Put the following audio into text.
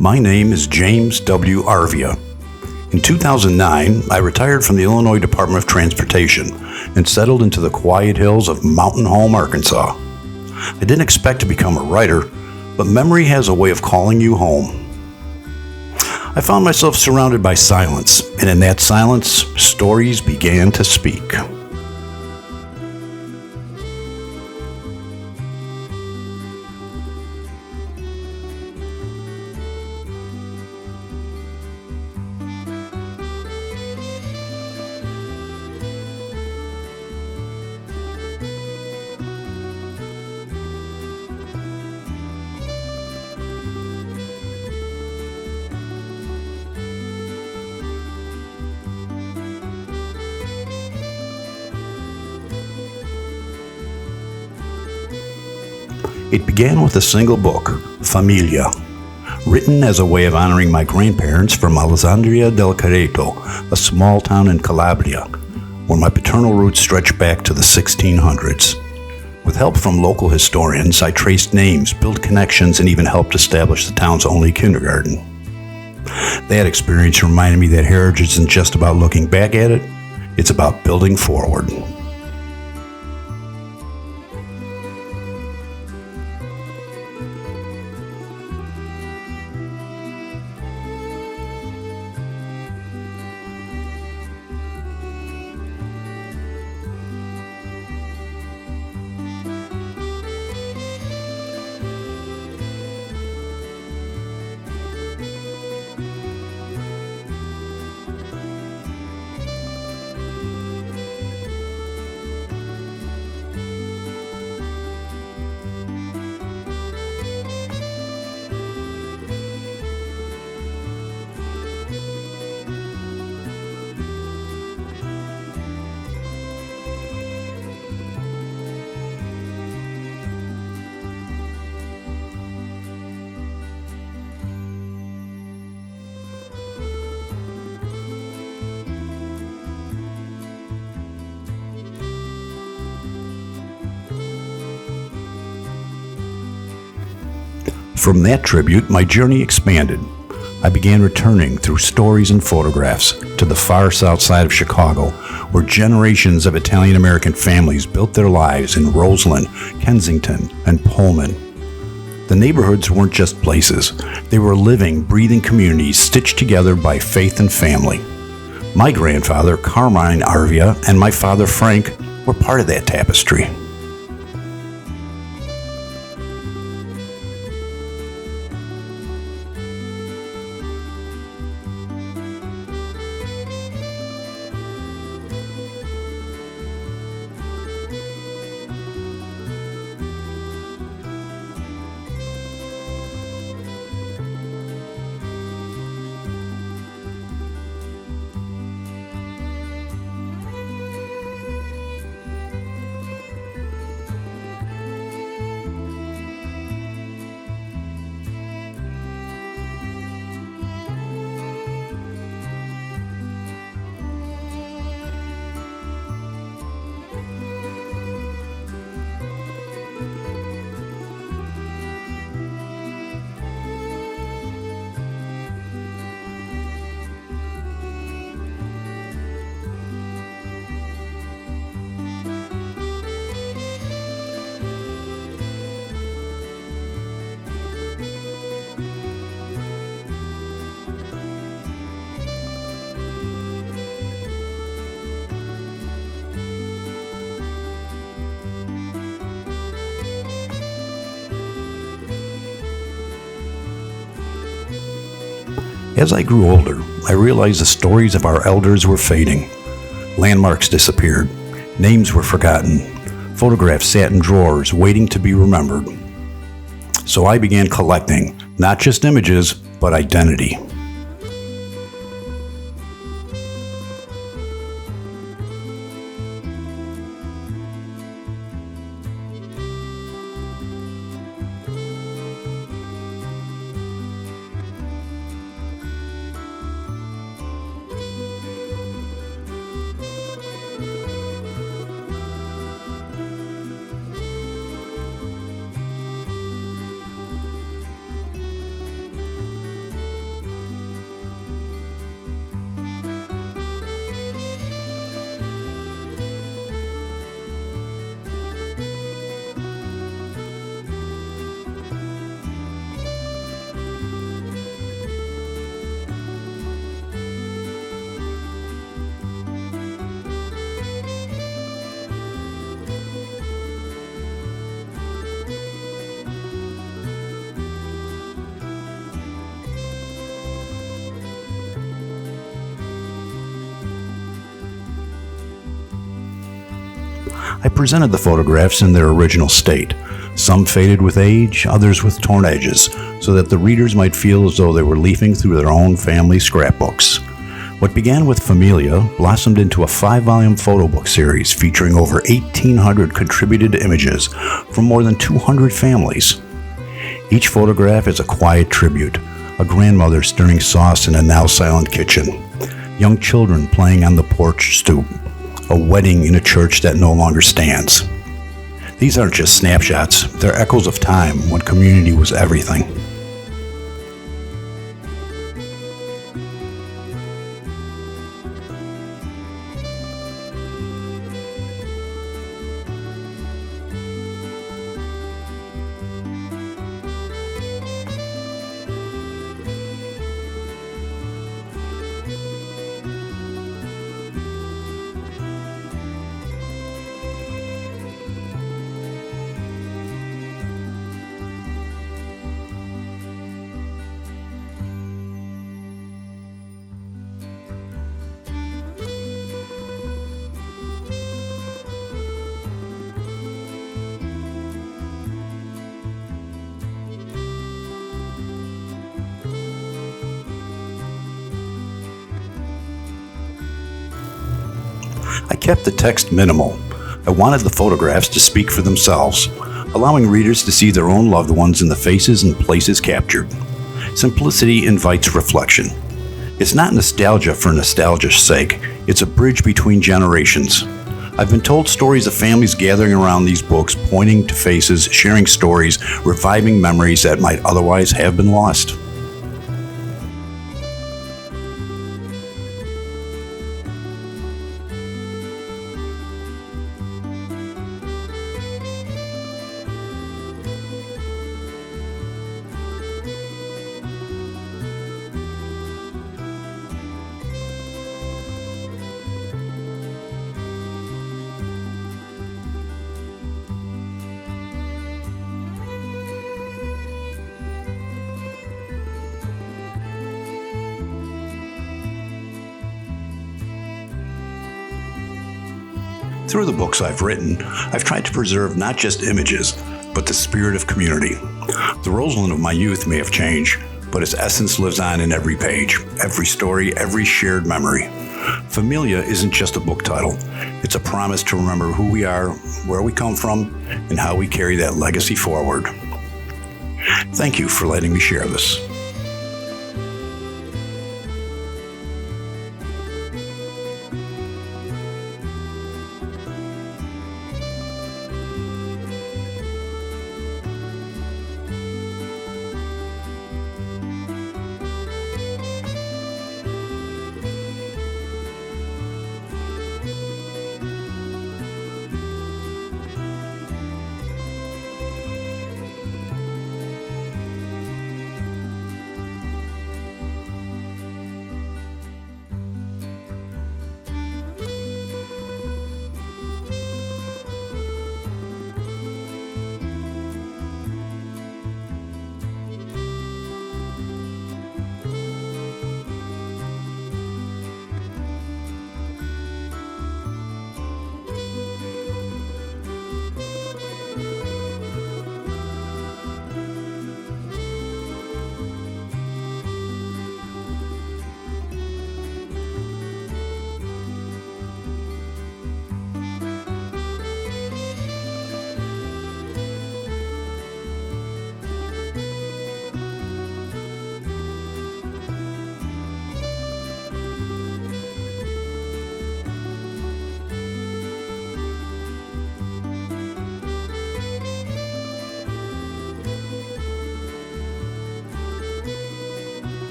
My name is James W. Arvia. In 2009, I retired from the Illinois Department of Transportation and settled into the quiet hills of Mountain Home, Arkansas. I didn't expect to become a writer, but memory has a way of calling you home. I found myself surrounded by silence, and in that silence, stories began to speak. It began with a single book, Famiglia, written as a way of honoring my grandparents from Alessandria del Careto, a small town in Calabria, where my paternal roots stretch back to the 1600s. With help from local historians, I traced names, built connections, and even helped establish the town's only kindergarten. That experience reminded me that heritage isn't just about looking back at it, it's about building forward. From that tribute, my journey expanded. I began returning through stories and photographs to the far south side of Chicago, where generations of Italian-American families built their lives in Roseland, Kensington, and Pullman. The neighborhoods weren't just places. They were living, breathing communities stitched together by faith and family. My grandfather, Carmine Arvia, and my father, Frank, were part of that tapestry. As I grew older, I realized the stories of our elders were fading. Landmarks disappeared. Names were forgotten. Photographs sat in drawers waiting to be remembered. So I began collecting, not just images, but identity. I presented the photographs in their original state, some faded with age, others with torn edges, so that the readers might feel as though they were leafing through their own family scrapbooks. What began with Famiglia blossomed into a 5-volume photo book series featuring over 1,800 contributed images from more than 200 families. Each photograph is a quiet tribute, a grandmother stirring sauce in a now-silent kitchen, young children playing on the porch stoop, a wedding in a church that no longer stands. These aren't just snapshots, they're echoes of time when community was everything. I kept the text minimal. I wanted the photographs to speak for themselves, allowing readers to see their own loved ones in the faces and places captured. Simplicity invites reflection. It's not nostalgia for nostalgia's sake, it's a bridge between generations. I've been told stories of families gathering around these books, pointing to faces, sharing stories, reviving memories that might otherwise have been lost. Through the books I've written, I've tried to preserve not just images, but the spirit of community. The Roseland of my youth may have changed, but its essence lives on in every page, every story, every shared memory. Famiglia isn't just a book title. It's a promise to remember who we are, where we come from, and how we carry that legacy forward. Thank you for letting me share this.